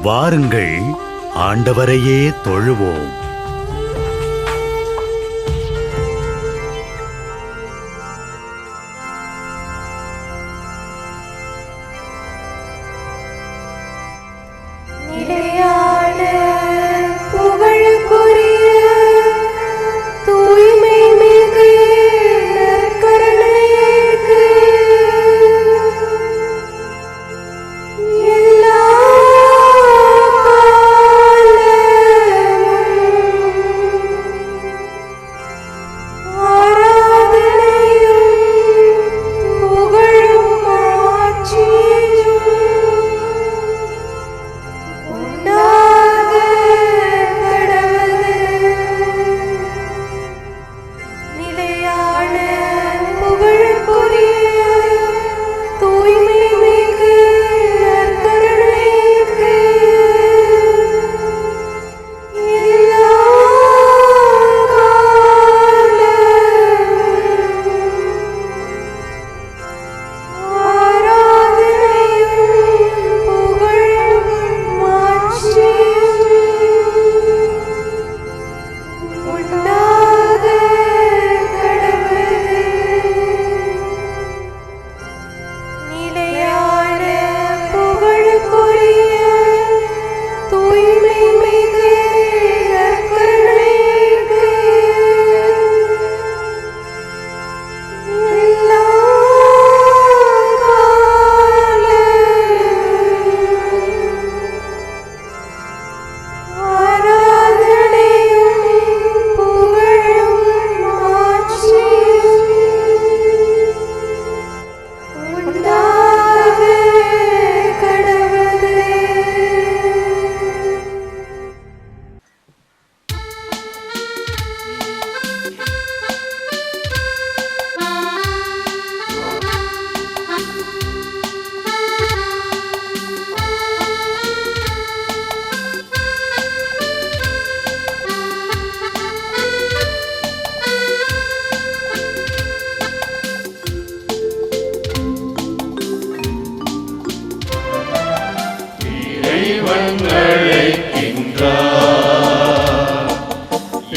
வாருங்கள், ஆண்டவரையே தொழுவோம்.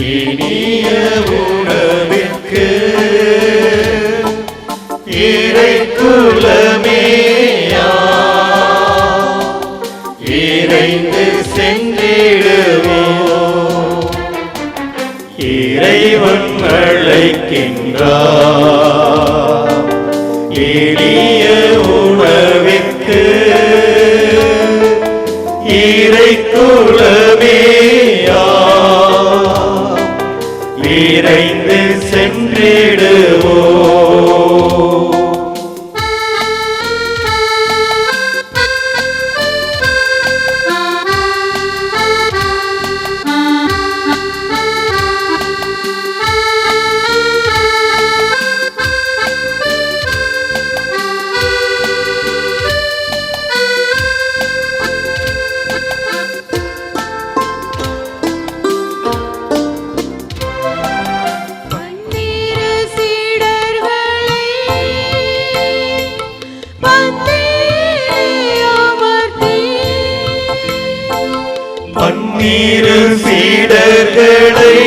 இனிய உணவிற்கு இறைக்குலமேயா இறைந்து சென்றிடுவோம். இறைவன் அழைக்கின்றார் எளிய உணவிற்கு இறைக்குலமேயா விரைந்து சென்றிடுவோம். பன்னிரு சீடர்களை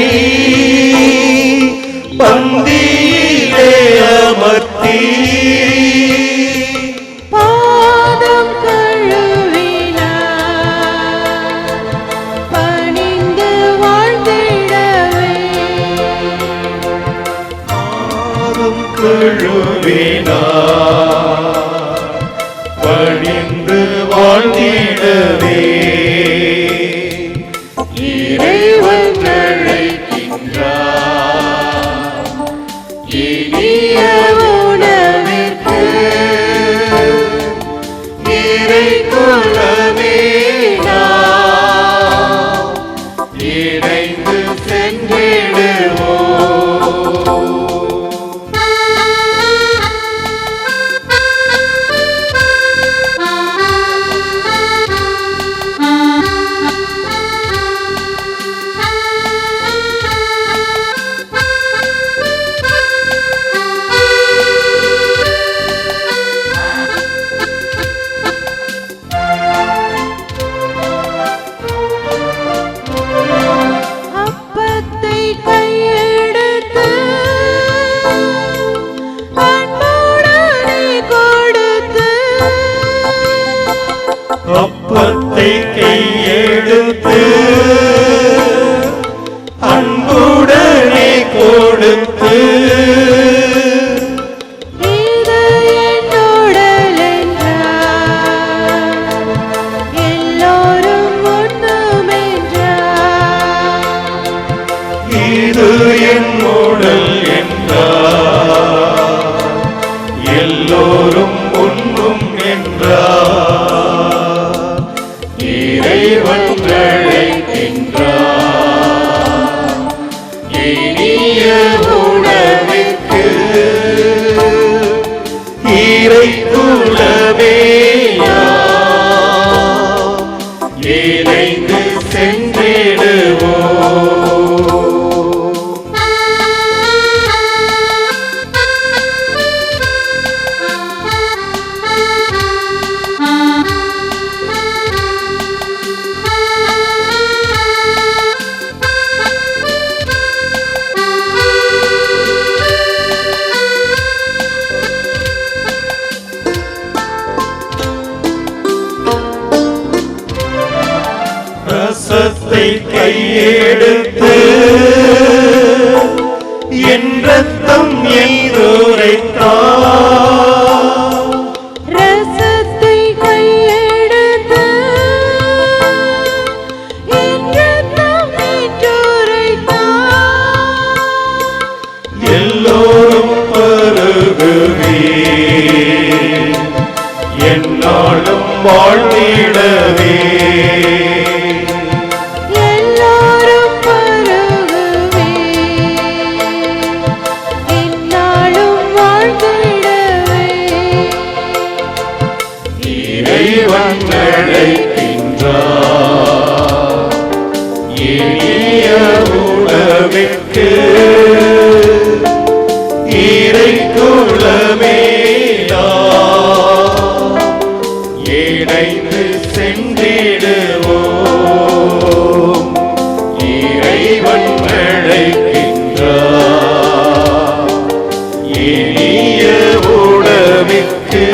பந்தியிலே அமர்த்தி பாதம் கழுவினார், பணிந்து வாழ்ந்திடவே. பாதம் கழுவினார், பணிந்து வாழ்ந்திடவே. இறைவன் அழைக்கின்றார் இனிய உணவிற்கு இறைக்குலமேயா இணைந்து சென்றிடுவோம். அப்பத்தை கையெடுத்து அன்புடனே கொடுத்து இது என் உடல் என்றார், எல்லோரும் உண்ணும் என்றார். இது என் உடல் என்றார், எல்லோரும் உண்ணும் என்றார். இறைவன் அழைக்கின்றார் இனிய உணவிற்கு இறை குலமேயா இணைந்து சென்றிடுவோம். ரசத்தை கையெடுத்து என் ரத்தம் என்றுரைத்தார். ரசத்தை கையெடுத்து என் ரத்தம் என்றுரைத்தார். எல்லோரும் பருகுவே என்னாலும் வாழ்ந்திடவே. எல்லோரும் பருகுவே என்னாலும் வாழ்ந்திடவே. இறைவன் அழைக்கின்றார் இனிய உணவிற்கு இறை குலமேயா இணைந்து சென்றிடுவோம். இறைவன் அழைக்கின்றார் இனிய உணவிற்கு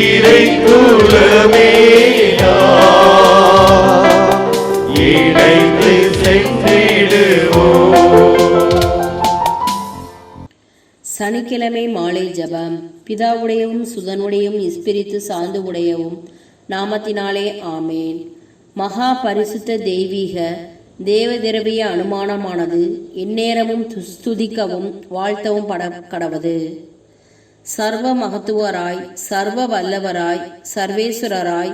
இறை குலமேயா இணைந்து சென்றிடுவோம். சனிக்கிழமை மாலை ஜெபம். பிதாவுடையவும் சுதனுடையும் இஸ்பிரித்து சார்ந்து உடையவும் நாமத்தினாலே ஆமேன். மகா பரிசுத்த தெய்வீக தேவதிரவிய அனுமானமானது எந்நேரமும் ஸ்துதிக்கவும் வாழ்த்தவும் கடவது. சர்வ மகத்துவராய், சர்வ வல்லவராய், சர்வேஸ்வரராய்,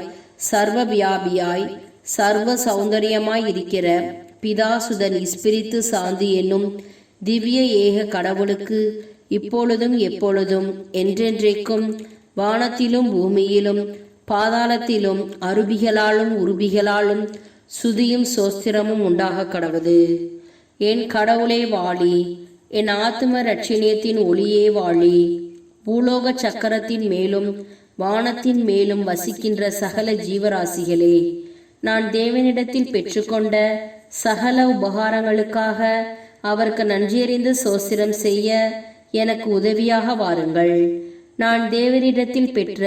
சர்வ வியாபியாய், சர்வ சௌந்தரியமாய் இருக்கிற பிதாசுதன் இஸ்பிரித்து சாந்தி என்னும் திவ்ய ஏக கடவுளுக்கு இப்பொழுதும் எப்பொழுதும் என்றென்றைக்கும் வானத்திலும் பூமியிலும் பாதாளத்திலும் அருபிகளாலும் உருபிகளாலும் சுதியும் சோஸ்திரமும் உண்டாக கடவுது. என் கடவுளே வாழி, என் ஆத்தும ரட்சணியத்தின் ஒளியே வாழி. பூலோக சக்கரத்தின் மேலும் வானத்தின் மேலும் வசிக்கின்ற சகல ஜீவராசிகளே, நான் தேவனிடத்தில் பெற்றுக்கொண்ட சகல உபகாரங்களுக்காக அவருக்கு நன்றியறிந்து சோஸ்திரம் செய்ய எனக்கு உதவியாக வாருங்கள். நான் தேவனிடத்தில் பெற்ற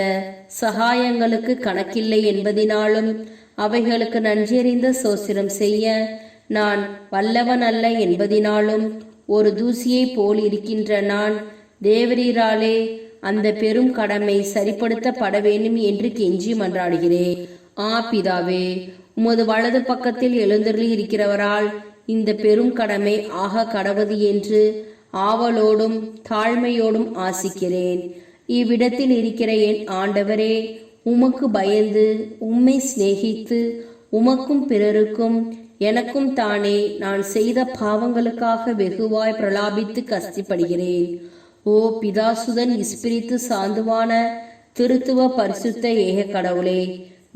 சகாயங்களுக்கு கணக்கில்லை என்பதினாலும் அவைகளுக்கு நன்றியறிந்த சோஸ்திரம் செய்ய நான் வல்லவன் அல்ல என்பதினாலும் ஒரு தூசியை போல் இருக்கின்ற நான் தேவரீராலே அந்த பெரும் கடமை சரிப்படுத்தப்பட வேண்டும் என்று கெஞ்சி மன்றாடுகிறேன். பிதாவே, உமது வலது பக்கத்தில் எழுந்தருளி இருக்கிறவரால் இந்த பெரும் கடமை ஆக கடவது என்று ஆவலோடும் தாழ்மையோடும் ஆசிக்கிறேன். இவ்விடத்தில் இருக்கிற என் ஆண்டவரே, உமக்கு பயந்து உம்மை சிநேகித்து உமக்கும் பிறருக்கும் எனக்கும் தானே நான் செய்த பாவங்களுக்காக வெகுவாய் பிரலாபித்து கஷ்டப்படுகிறேன். ஓ பிதாசுதன் இஸ்பிரித்து சாந்துவான திருத்துவ பரிசுத்த ஏக கடவுளே,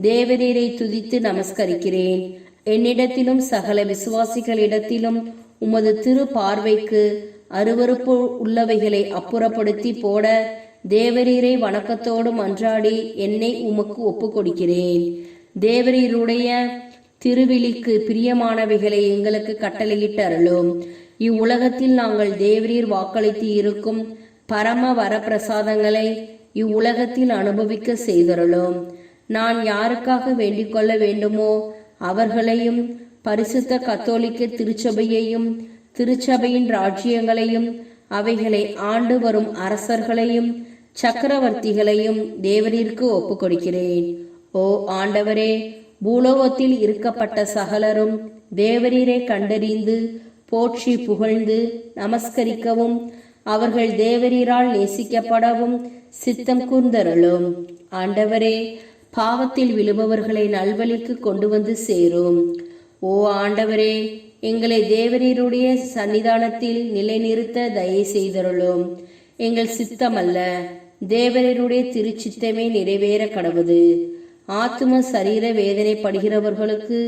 தேவரீரை துதித்து நமஸ்கரிக்கிறேன். என்னிடத்திலும் சகல விசுவாசிகளிடத்திலும் உமது திரு பார்வைக்கு அருவருப்பு உள்ளவைகளை அப்புறப்படுத்தி போட தேவரீரை வணக்கத்தோடு மன்றாடி என்னை உமக்கு ஒப்பு கொடுக்கிறேன். தேவரீருடைய திருவிழிக்கு பிரியமானவைகளை எங்களுக்கு கட்டளையிட்டு அருளும். இவ்வுலகத்தில் நாங்கள் தேவரீர் வாக்களித்து இருக்கும் பரம வரப்பிரசாதங்களை இவ்வுலகத்தில் அனுபவிக்க செய்தருளும். நான் யாருக்காக வேண்டிக் கொள்ள வேண்டுமோ அவர்களையும், பரிசுத்த கத்தோலிக்க திருச்சபையையும், திருச்சபையின் ராஜ்யங்களையும், அவைகளை ஆண்டு வரும் அரசர்களையும், சக்கரவர்த்திகளையும் தேவரீருக்கு ஒப்பு கொடுக்கிறேன். ஓ ஆண்டவரே, பூலோகத்தில் இருக்கப்பட்ட சகலரும் தேவரீரை கண்டறிந்து போற்றி புகழ்ந்து நமஸ்கரிக்கவும், அவர்கள் தேவரீரால் நேசிக்கப்படவும் சித்தம் கூர்ந்தருளும். ஆண்டவரே, பாவத்தில் விழுபவர்களை நல்வழிக்கு கொண்டு வந்து சேரும். ஓ ஆண்டவரே, எங்களை தேவரீருடைய சன்னிதானத்தில் நிலைநிறுத்த தயை செய்தருளும். எங்கள் சித்தமல்ல, தேவரீருடைய திருச்சித்தமே நிறைவேற கடவுது. ஆத்தும சரீர வேதனைப்படுகிறவர்களுக்கு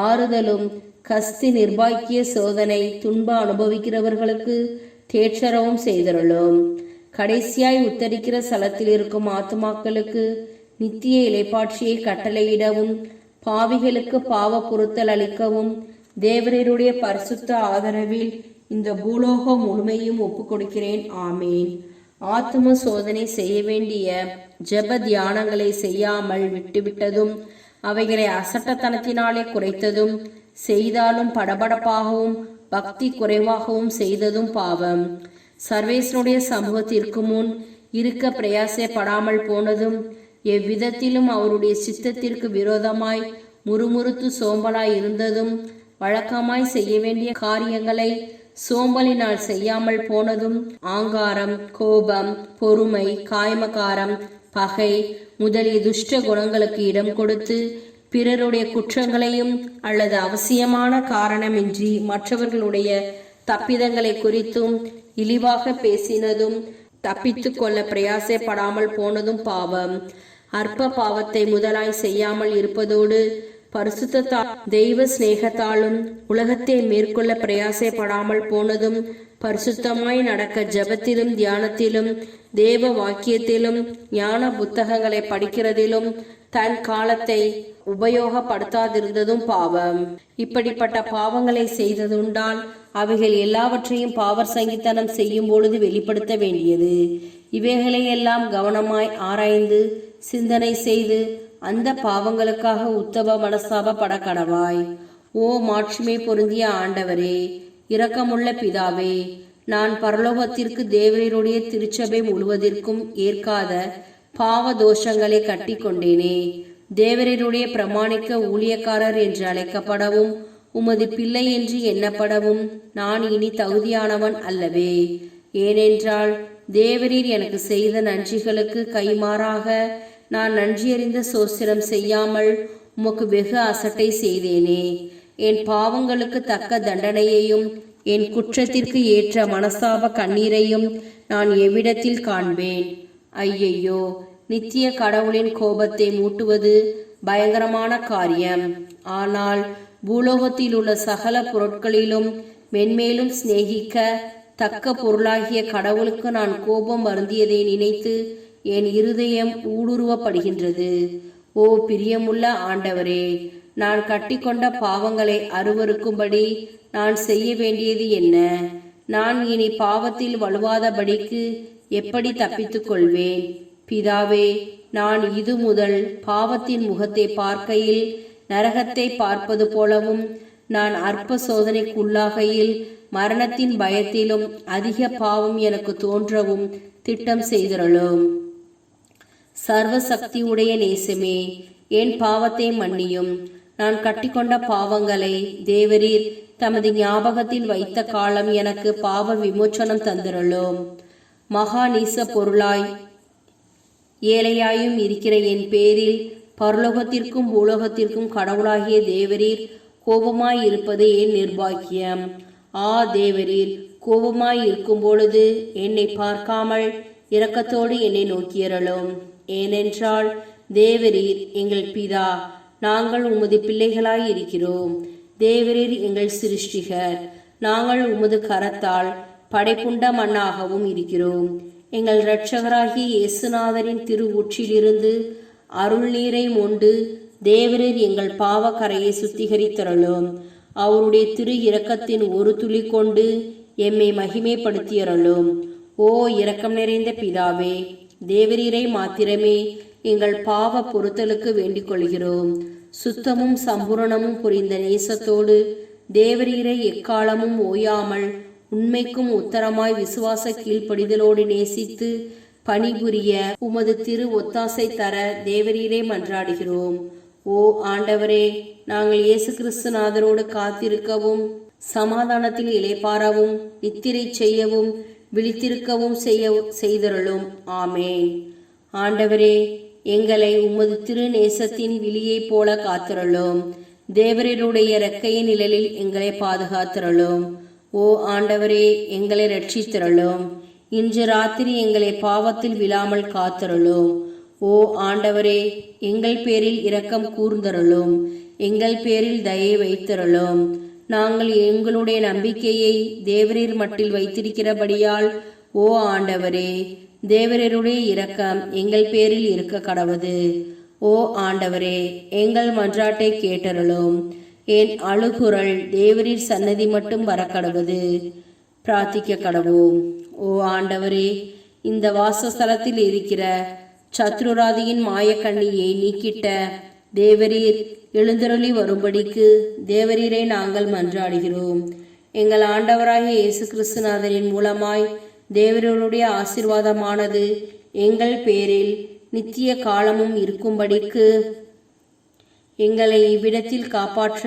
ஆறுதலும், கஸ்தி நிர்பாக்கிய சோதனை துன்ப அனுபவிக்கிறவர்களுக்கு தேற்றரவும் செய்தருளும். கடைசியாய் உத்தரிக்கிற ஸ்தலத்தில் இருக்கும் ஆத்துமாக்களுக்கு நித்திய இலைப்பாட்சியை கட்டளையிடவும், பாவிகளுக்கு பாவ பொருத்தல் அளிக்கவும் தேவரீருடைய பரிசுத்த ஆதரவில் இந்த பூலோகம் முழுமையும் ஒப்பு கொடுக்கிறேன். ஆமேன். ஆத்தும சோதனை செய்ய வேண்டிய ஜெப தியானங்களை செய்யாமல் விட்டுவிட்டதும், அவைகளை அசட்டத்தனத்தினாலே குறைத்ததும், செய்தாலும் படபடப்பாகவும் பக்தி குறைவாகவும் செய்ததும் பாவம். சர்வேசனுடைய சமூகத்திற்கு முன் இருக்க பிரயாசப்படாமல் போனதும், எவ்விதத்திலும் அவருடைய சித்தத்திற்கு விரோதமாய் முறுமுறுத்து சோம்பலாய் இருந்ததும், வழக்கமாய் செய்ய வேண்டிய காரியங்களை சோம்பலினால் செய்யாமல் போனதும், ஆங்காரம், கோபம், பொறுமை, காய்மகாரம், பகை முதலிய துஷ்ட குணங்களுக்கு இடம் கொடுத்து பிறருடைய குற்றங்களையும் அல்லது அவசியமான காரணமின்றி மற்றவர்களுடைய தப்பிதங்களை குறித்தும் இழிவாக பேசினதும், தப்பித்து கொள்ள பிரயாசப்படாமல் போனதும் பாவம். அற்ப பாவத்தை முதலாய் செய்யாமல் இருப்பதோடு பரிசுத்தத்தால் தெய்வ சிநேகத்தாலும் உலகத்தை மேற்கொள்ள பிரயாசப்படாமல் போனதும், பரிசுத்தமாய் நடக்க ஜபத்திலும் தியானத்திலும் தேவ வாக்கியத்திலும் ஞான புத்தகங்களை படிக்கிறதிலும் தன் காலத்தை உபயோகப்படுத்தாதிருந்ததும் பாவம். இப்படிப்பட்ட பாவங்களை செய்ததுண்டால் அவைகள் எல்லாவற்றையும் பாவர் சங்கித்தனம் செய்யும் பொழுது வெளிப்படுத்த வேண்டியது. இவைகளையெல்லாம் கவனமாய் ஆராய்ந்து சிந்தனை செய்து அந்த பாவங்களுக்காக உத்தம மனஸ்தாபப்பட கடவாய். ஓ மாட்சிமை பொருந்திய ஆண்டவரே, இரக்கமுள்ள பிதாவே, நான் பரலோகத்திற்கு தேவரீருடைய திருச்சபை முழுவதற்கும் ஏற்காத பாவ தோஷங்களை கட்டி கொண்டேனே. தேவரீருடைய பிரமாணிக்க ஊழியக்காரர் என்று அழைக்கப்படவும் உமது பிள்ளை என்று எண்ணப்படவும் நான் இனி தகுதியானவன் அல்லவே. ஏனென்றால் தேவரீர் எனக்கு செய்த நன்றிகளுக்கு கைமாறாக நான் நன்றியறிந்த சோஸ்திரம் செய்யாமல் உமக்கு வெகு அசட்டை செய்தேனே. என் பாவங்களுக்கு தக்க தண்டனையையும் என் குற்றத்திற்கு ஏற்ற மனஸ்தாப கண்ணீரையும் நான் எவ்விடத்தில் காண்பேன்? ஐயையோ, நித்திய கடவுளின் கோபத்தை மூட்டுவது பயங்கரமான காரியம். ஆனால் பூலோகத்தில் உள்ள சகல பொருட்களிலும் மென்மேலும் சிநேகிக்க தக்க பொருளாகிய கடவுளுக்கு நான் கோபம் வருந்தியதை நினைத்து என் இருதயம் ஊடுருவப்படுகின்றது. ஓ பிரியமுள்ள ஆண்டவரே, நான் கட்டிக்கொண்ட பாவங்களை அருவருக்கும்படி நான் செய்ய வேண்டியது என்ன? நான் இனி பாவத்தில் வலுவாதபடிக்கு எப்படி தப்பித்துக் கொள்வேன்? பிதாவே, நான் இது முதல் பாவத்தின் முகத்தை பார்க்கையில் நரகத்தை பார்ப்பது போலவும், நான் அற்ப சோதனைக்குள்ளாகையில் மரணத்தின் பயத்திலும் அதிக பாவம் எனக்கு தோன்றவும் திட்டம் செய்திருளும். சர்வசக்தி உடைய நேசமே, என் பாவத்தை மன்னியும். நான் கட்டிக்கொண்ட பாவங்களை தேவரீர் தமது ஞாபகத்தில் வைத்த காலம் எனக்கு பாவ விமோச்சனம் தந்திருளும். மகா நீச பொருளாய் ஏழையாயும் இருக்கிற என் பேரில் பரலோகத்திற்கும் பூலோகத்திற்கும் கடவுளாகிய தேவரீர் கோபமாய் இருப்பது என் நிர்பாக்கியம். ஆ தேவரீர், கோபமாய் இருக்கும் பொழுது என்னை பார்க்காமல் இரக்கத்தோடு என்னை நோக்கியறலும். ஏனென்றால் தேவரீர் எங்கள் பிதா, நாங்கள் உமது பிள்ளைகளாய் இருக்கிறோம். தேவரீர் எங்கள் சிருஷ்டிகர், நாங்கள் உமது கரத்தால் படைப்புண்ட மண்ணாகவும் இருக்கிறோம். எங்கள் இரட்சகராகிய இயேசுநாதரின் திரு ஊற்றிலிருந்து அருள் நீரை மொண்டு தேவரீர் எங்கள் பாவக்கரையை சுத்திகரித்தருளும். அவருடைய திரு இரக்கத்தின் ஒரு துளி கொண்டு எம்மை மகிமைப்படுத்தியருளும். ஓ இரக்கம் நிறைந்த பிதாவே, தேவரீரை மாத்திரமே எங்கள் பாவ பொறுத்தலுக்கு வேண்டிக் கொள்கிறோம். சுத்தமும் சம்பூரணமும் புரிந்த நேசத்தோடு தேவரீரை எக்காலமும் ஓயாமல் உண்மைக்கும் உத்தரமாய் விசுவாச கீழ்ப்படிதலோடு நேசித்து பணிபுரிய உமது திரு ஒத்தாசை தர தேவரீரை மன்றாடுகிறோம். ஓ ஆண்டவரே, நாங்கள் இயேசு கிறிஸ்துநாதரோடு காத்திருக்கவும் சமாதானத்தில் இளைப்பாறவும் நித்திரை செய்யவும் விழித்திருக்கவும் செய்தருளும். ஆமேன். ஆண்டவரே, எங்களை உமது திரு நேசத்தின் விழியைப் போல காத்திரளும். தேவரீருடைய இறக்கையின் நிழலில் எங்களை பாதுகாத்திரளும். ஓ ஆண்டவரே, எங்களை ரட்சித்திரளும். இன்று ராத்திரி எங்களை பாவத்தில் விழாமல் காத்திரளும். ஓ ஆண்டவரே, எங்கள் பேரில் இரக்கம் கூர்ந்தருளும். எங்கள் பேரில் தயை வைத்திரளும். நாங்கள் எங்களுடைய நம்பிக்கையை தேவரீர் மட்டில் வைத்திருக்கிறபடியால் ஓ ஆண்டவரே, தேவரீருடைய இரக்கம் எங்கள் பேரில் இருக்க கடவுது. ஓ ஆண்டவரே, எங்கள் மன்றாட்டை கேட்டருளும். என் அழுகுரல் தேவரீர் சன்னதி மட்டும் வர கடவுது. பிரார்த்திக்க கடவோம். ஓ ஆண்டவரே, இந்த வாசஸ்தலத்தில் இருக்கிற சத்ருராதியின் மாயக்கண்ணியை நீக்கிட்ட தேவரீர் எழுந்தருளி வரும்படிக்கு தேவரீரை நாங்கள் மன்றாடுகிறோம். எங்கள் ஆண்டவராகிய இயேசு கிறிஸ்துநாதரின் மூலமாய் தேவரீருடைய ஆசீர்வாதமானது எங்கள் பேரில் நித்திய காலமும் இருக்கும்படிக்கு எங்களை இவ்விடத்தில் காப்பாற்ற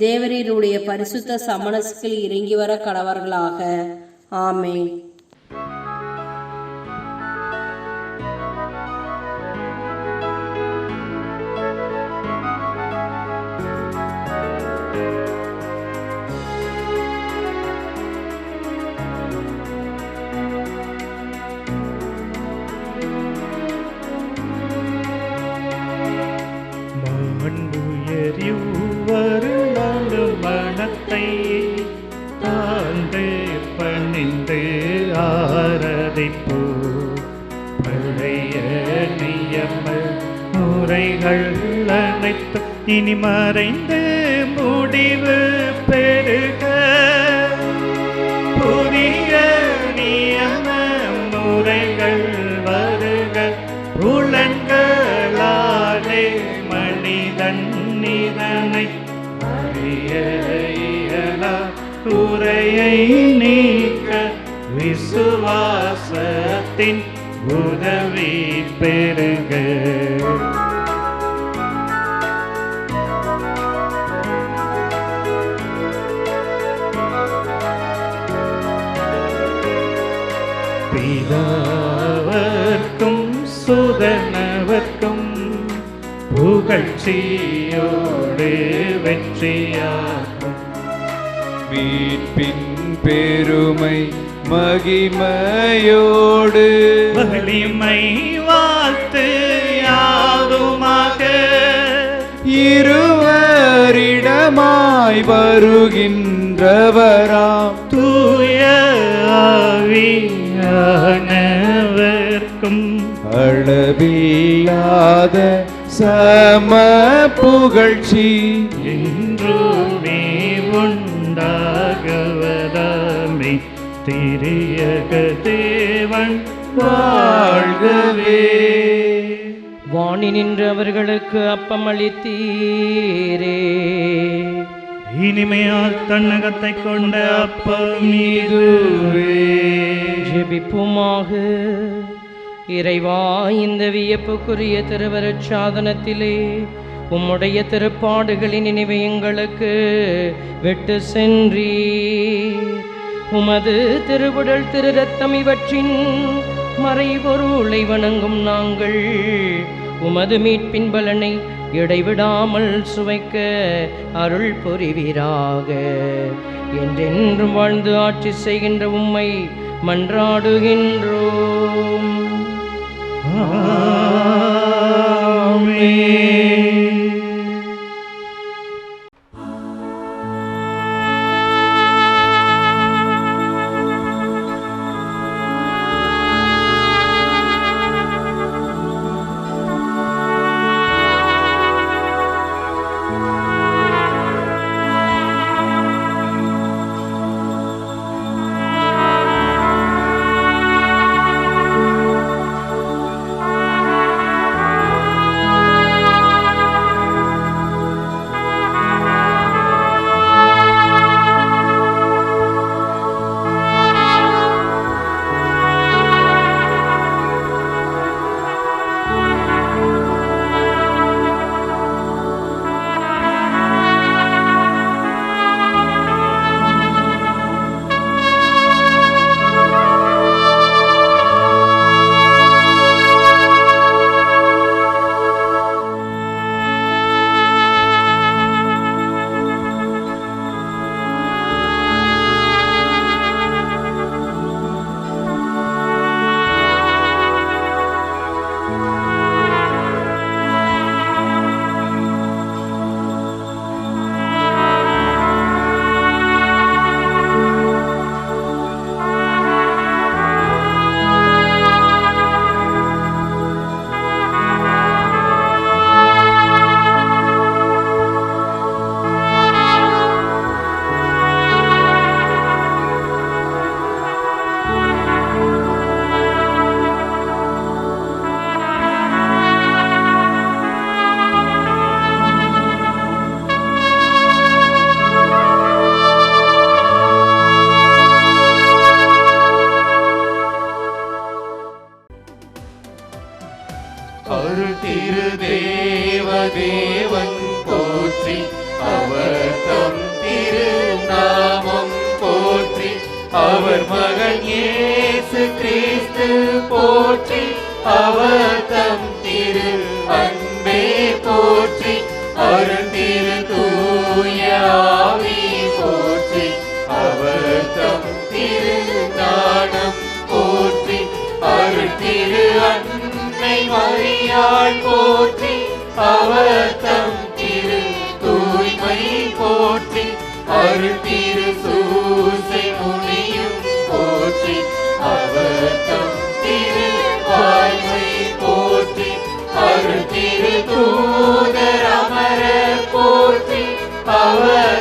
தேவரீருடைய பரிசுத்த சமணசுகள் இறங்கி வர கடவர்களாக. ஆமென். மனத்தை தாழ்ந்து பணிந்து ஆராதிப்போ. பழைய நியம முறைகள் அனைத்தும் இனி மறைந்து முடிவு பெருக. புதிய நியம முறைகள் வருக. புலன்களாலே மனிதன் இதனை குறையை நீக்க விசுவாசத்தின் உதவி பெருக. பிதாவர்க்கும் சுதனவர்க்கும் புகழ்ச்சியோடு வெற்றியாகும். மீட்பின் பெருமை மகிமையோடு வலிமை வாழ்த்து யாதுமாக. இருவரிடமாய் வருகின்றவராம் தூய ஆவியானவர்க்கும் அளவில்லாத சம புகழ்ச்சி என்றுமே உண்டாகவதாமே. திரியக தேவன் வாழ்கவே. வாணி நின்று அவர்களுக்கு அப்பம் அளித்தீரே. இனிமையால் தன்னகத்தை கொண்ட அப்பம் இதுவே. ஜெபிப்போமாக. இறைவா, இந்த வியப்புக்குரிய திருவருட் சாதனத்திலே உம்முடைய திருப்பாடுகளின் நினைவை எங்களுக்கு விட்டு சென்றீர். உமது திருவுடல் திரு ரத்தம் இவற்றின் மறைபொருளை வணங்கும் நாங்கள் உமது மீட்பின் பலனை இடைவிடாமல் சுவைக்க அருள் புரிவீராக. என்றென்றும் வாழ்ந்து ஆட்சி செய்கின்ற உம்மை மன்றாடுகின்றோம். தேவன் போற்றி, அவர் தம் திருநாமம் போற்றி, அவர் மகன் இயேசு கிறிஸ்து போற்றி, அவர் தம் திரு அன்பே போற்றி, அருள் திரு தூய ஆவி போற்றி, அவர் தம் திரு ஞானம் போற்றி, அருள் திரு அன்னை மரியாள் போற்றி, அவர் தம் திரு தூய்மை போற்றி, அருள் திரு சூசை முனியும் போற்றி, அவர் தம் திரு வாய்மை போற்றி, அருள் திரு தூதர் அமரர் போற்றி, அவர்